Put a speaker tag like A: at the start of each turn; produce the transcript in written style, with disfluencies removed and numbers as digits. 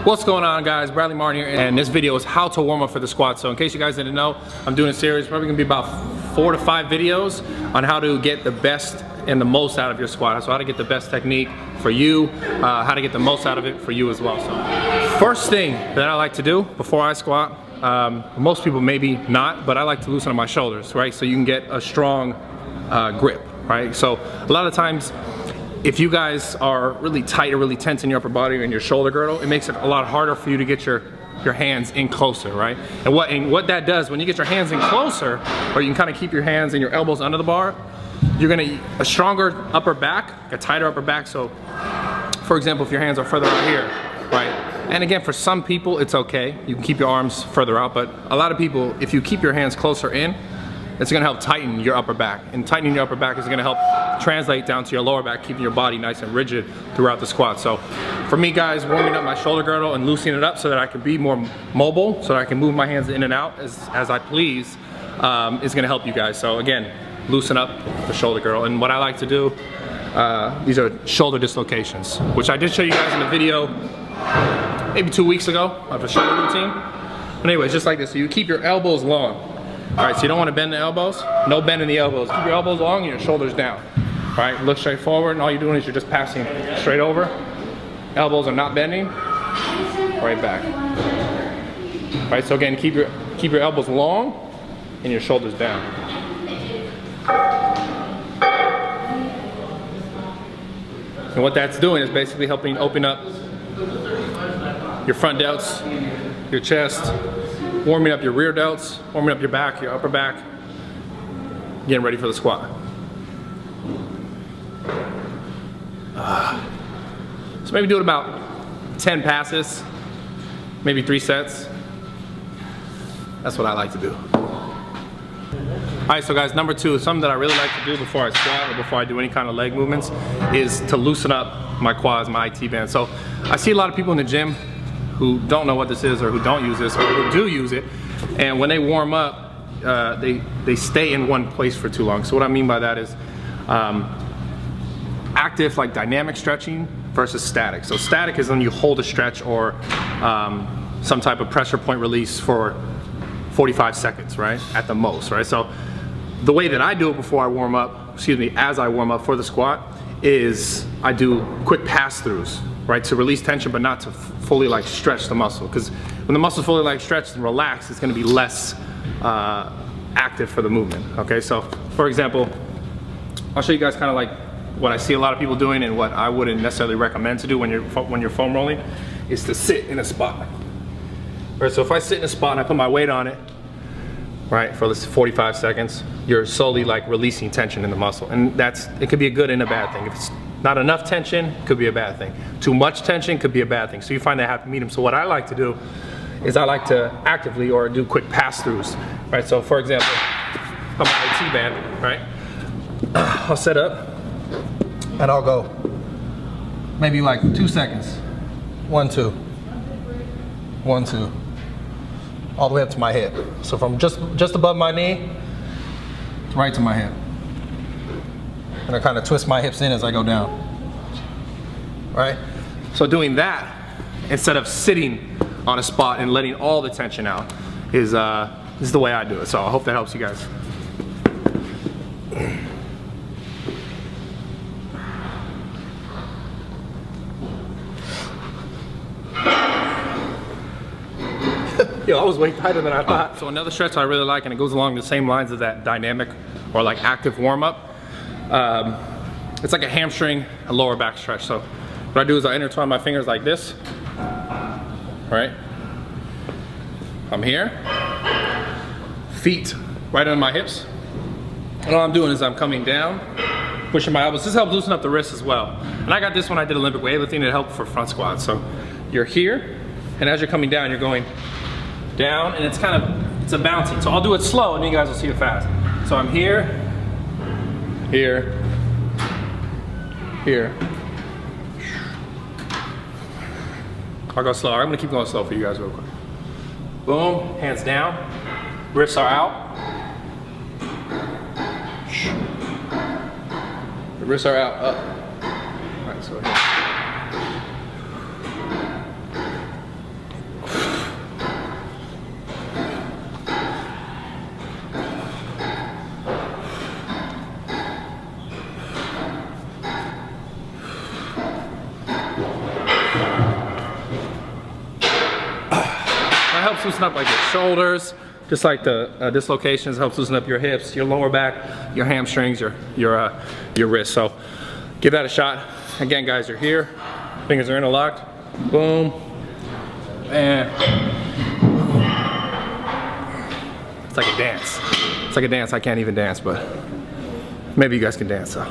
A: What's going on, guys? Bradley Martyn here, and this video is how to warm up for the squat. So in case you guys didn't know, I'm doing a series, probably gonna be about 4 to 5 videos on how to get the best and the most out of your squat. So how to get the best technique for you, how to get the most out of it for you as well. So first thing that I like to do before I squat, most people maybe not, but I like to loosen up my shoulders, right? So you can get a strong grip, right? So a lot of times, if you guys are really tight or really tense in your upper body and your shoulder girdle, it makes it a lot harder for you to get your hands in closer, right? And what that does, when you get your hands in closer, or you can kind of keep your hands and your elbows under the bar, you're gonna a stronger upper back, a tighter upper back. So, for example, if your hands are further out here, right? And again, for some people, it's okay. You can keep your arms further out, but a lot of people, if you keep your hands closer in, it's gonna help tighten your upper back. And tightening your upper back is gonna help translate down to your lower back, keeping your body nice and rigid throughout the squat. So for me, guys, warming up my shoulder girdle and loosening it up so that I can be more mobile, so that I can move my hands in and out as I please, is gonna help you guys. So again, loosen up the shoulder girdle. And what I like to do, these are shoulder dislocations, which I did show you guys in the video maybe 2 weeks ago of a shoulder routine. But anyways, just like this, so you keep your elbows long. All right, so you don't want to bend the elbows. No bend in the elbows. Keep your elbows long and your shoulders down. All right, look straight forward, and all you're doing is you're just passing straight over. Elbows are not bending. Right back. All right, so again, keep your elbows long and your shoulders down. And what that's doing is basically helping open up your front delts, your chest, warming up your rear delts, warming up your back, your upper back, getting ready for the squat. So maybe do it about 10 passes, maybe 3 sets. That's what I like to do. All right, so guys, number 2, something that I really like to do before I squat or before I do any kind of leg movements is to loosen up my quads, my IT band. So I see a lot of people in the gym who don't know what this is, or who don't use this, or who do use it, and when they warm up, they stay in one place for too long. So what I mean by that is active, like dynamic stretching versus static. So static is when you hold a stretch or some type of pressure point release for 45 seconds, right, at the most, right? So the way that I do it before I warm up, as I warm up for the squat, is I do quick pass-throughs, right, to release tension but not to fully like stretch the muscle, because when the muscle's fully like stretched and relaxed, it's going to be less active for the movement. Okay, so for example, I'll show you guys kind of like what I see a lot of people doing and what I wouldn't necessarily recommend to do when you're foam rolling, is to sit in a spot. Right, so if I sit in a spot and I put my weight on it, right, for let's 45 seconds, you're slowly like releasing tension in the muscle, and it could be a good and a bad thing. If it's not enough tension, it could be a bad thing. Too much tension could be a bad thing. So you find that happy medium. So what I like to do is I like to actively or do quick pass-throughs, right? So for example, on my IT band, right, I'll set up and I'll go maybe like 2 seconds. 1, 2, 1, 2, all the way up to my hip. So from just above my knee, right to my hip. And I kind of twist my hips in as I go down, right? So doing that, instead of sitting on a spot and letting all the tension out, is the way I do it. So I hope that helps you guys. Yo, I was way tighter than I thought. So another stretch I really like, and it goes along the same lines as that dynamic or like active warm-up, it's like a hamstring and lower back stretch. So what I do is I intertwine my fingers like this, right? I'm here, feet right under my hips, and all I'm doing is I'm coming down, pushing my elbows. This helps loosen up the wrists as well. And I got this when I did Olympic weightlifting. It helped for front squats. So you're here, and as you're coming down, you're going down, and it's a bouncing. So I'll do it slow, and you guys will see it fast. So I'm here, here, here. I'll go slow. I'm gonna keep going slow for you guys real quick. Boom, hands down, wrists are out. The wrists are out, up. All right, so here. helps loosen up like your shoulders, just like the dislocations, helps loosen up your hips, your lower back, your hamstrings, your wrists. So give that a shot. Again, guys, you're here, fingers are interlocked, boom, and it's like a dance. It's like a dance. I can't even dance, but maybe you guys can dance, so.